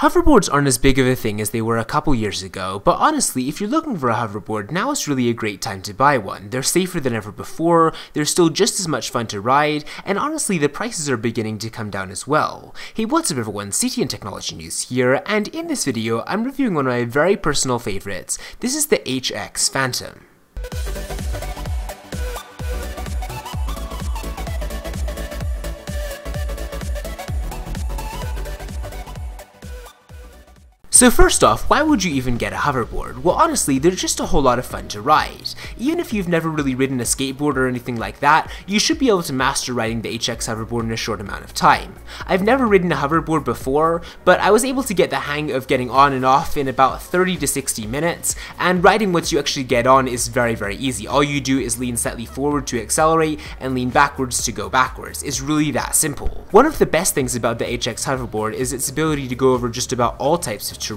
Hoverboards aren't as big of a thing as they were a couple years ago, but honestly, if you're looking for a hoverboard, now is really a great time to buy one. They're safer than ever before, they're still just as much fun to ride, and honestly, the prices are beginning to come down as well. Hey, what's up everyone, CTNtechnologynews here, and in this video, I'm reviewing one of my very personal favorites. This is the HX Phantom. So first off, why would you even get a hoverboard? Well honestly, they're just a whole lot of fun to ride. Even if you've never really ridden a skateboard or anything like that, you should be able to master riding the HX hoverboard in a short amount of time. I've never ridden a hoverboard before, but I was able to get the hang of getting on and off in about 30 to 60 minutes, and riding once you actually get on is very easy. All you do is lean slightly forward to accelerate and lean backwards to go backwards. It's really that simple. One of the best things about the HX hoverboard is its ability to go over just about all types of terrain.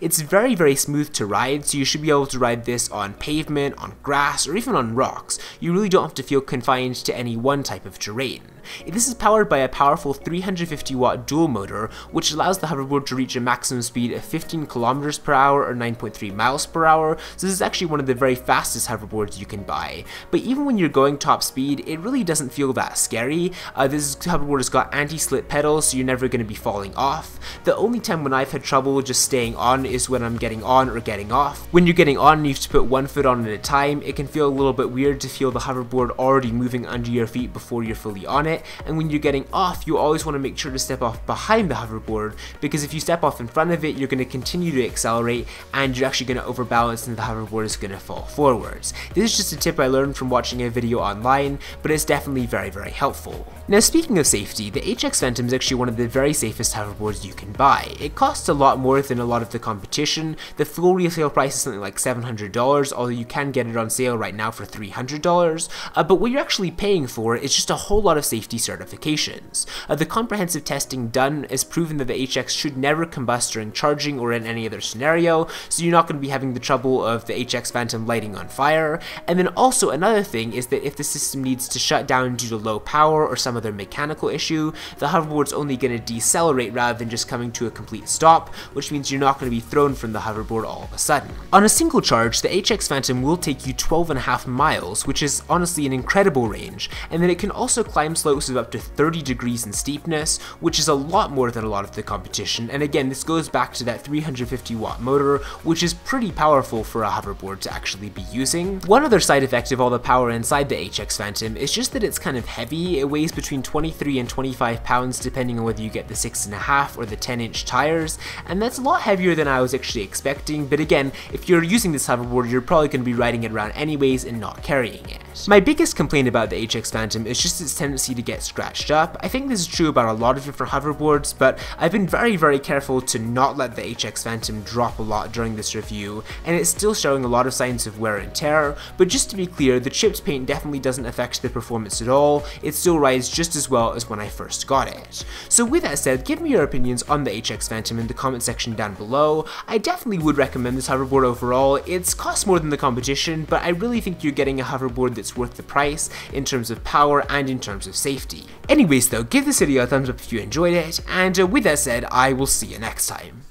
It's very smooth to ride, so you should be able to ride this on pavement, on grass, or even on rocks. You really don't have to feel confined to any one type of terrain. This is powered by a powerful 350 watt dual motor, which allows the hoverboard to reach a maximum speed of 15 kilometers per hour or 9.3 miles per hour, so this is actually one of the very fastest hoverboards you can buy. But even when you're going top speed, it really doesn't feel that scary. This hoverboard has got anti-slip pedals, so you're never going to be falling off. The only time when I've had trouble just staying on is when I'm getting on or getting off. When you're getting on and you have to put one foot on at a time, it can feel a little bit weird to feel the hoverboard already moving under your feet before you're fully on it. And when you're getting off, you always want to make sure to step off behind the hoverboard, because if you step off in front of it, you're going to continue to accelerate and you're actually going to overbalance and the hoverboard is going to fall forwards. This is just a tip I learned from watching a video online, but it's definitely very helpful. Now speaking of safety, the HX Phantom is actually one of the very safest hoverboards you can buy. It costs a lot more than a lot of the competition. The full retail price is something like $700, although you can get it on sale right now for $300, but what you're actually paying for is just a whole lot of safety certifications. The comprehensive testing done has proven that the HX should never combust during charging or in any other scenario, so you're not going to be having the trouble of the HX Phantom lighting on fire. And then also another thing is that if the system needs to shut down due to low power or some other mechanical issue, the hoverboard's only going to decelerate rather than just coming to a complete stop, which means you're not going to be thrown from the hoverboard all of a sudden. On a single charge, the HX Phantom will take you 12.5 miles, which is honestly an incredible range, and then it can also climb slopes of up to 30 degrees in steepness, which is a lot more than a lot of the competition. And again, this goes back to that 350 watt motor, which is pretty powerful for a hoverboard to actually be using. One other side effect of all the power inside the HX Phantom is just that it's kind of heavy. It weighs between 23 and 25 pounds depending on whether you get the 6.5 or the 10-inch tires, and that's a lot heavier than I was actually expecting. But again, if you're using this hoverboard, you're probably going to be riding it around anyways and not carrying it. My biggest complaint about the HX Phantom is just its tendency to get scratched up. I think this is true about a lot of different hoverboards, but I've been very careful to not let the HX Phantom drop a lot during this review, and it's still showing a lot of signs of wear and tear. But just to be clear, the chipped paint definitely doesn't affect the performance at all. It still rides just as well as when I first got it. So with that said, give me your opinions on the HX Phantom in the comment section down below. I definitely would recommend this hoverboard overall. It's cost more than the competition, but I really think you're getting a hoverboard that's worth the price in terms of power and in terms of safety. Anyways though, give this video a thumbs up if you enjoyed it, and with that said, I will see you next time.